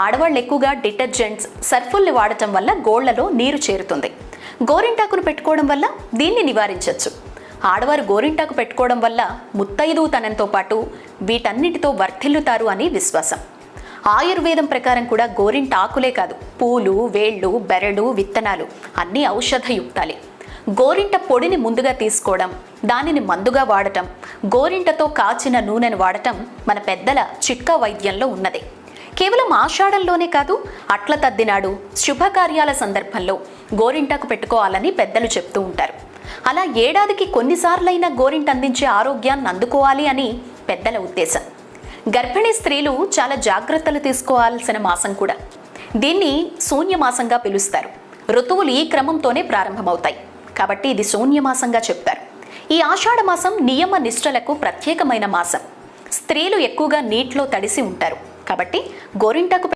ఆడవాళ్ళు ఎక్కువగా డిటర్జెంట్స్, సర్ఫుల్ని వాడటం వల్ల గోళ్లలో నీరు చేరుతుంది. గోరింటాకును పెట్టుకోవడం వల్ల దీన్ని నివారించవచ్చు. ఆడవారు గోరింటాకు పెట్టుకోవడం వల్ల ముత్తైదుతనంతో పాటు వీటన్నిటితో వర్ధిల్లుతారు అని విశ్వాసం. ఆయుర్వేదం ప్రకారం కూడా గోరింటాకులే కాదు, పూలు, వేళ్ళు, బెరడు, విత్తనాలు అన్నీ ఔషధయుక్తాలే. గోరింట పొడిని ముందుగా తీసుకోవడం, దానిని మందుగా వాడటం, గోరింటతో కాచిన నూనెను వాడటం మన పెద్దల చిట్కా వైద్యంలో ఉన్నదే. కేవలం ఆషాఢంలోనే కాదు, అట్ల తద్దినాడు, శుభకార్యాల సందర్భంలో గోరింటాకు పెట్టుకోవాలని పెద్దలు చెప్తూ ఉంటారు. అలా ఏడాదికి కొన్నిసార్లైనా గోరింట అందించే ఆరోగ్యాన్ని అందుకోవాలి అని పెద్దల ఉద్దేశం. గర్భిణీ స్త్రీలు చాలా జాగ్రత్తలు తీసుకోవాల్సిన మాసం కూడా. దీన్ని శూన్యమాసంగా పిలుస్తారు. ఋతువులు ఈ క్రమంతోనే ప్రారంభమవుతాయి కాబట్టి ఇది శూన్యమాసంగా చెప్తారు. ఈ ఆషాఢ మాసం నియమ నిష్టలకు ప్రత్యేకమైన మాసం. స్త్రీలు ఎక్కువగా నీటిలో తడిసి ఉంటారు కాబట్టి గోరింటాకు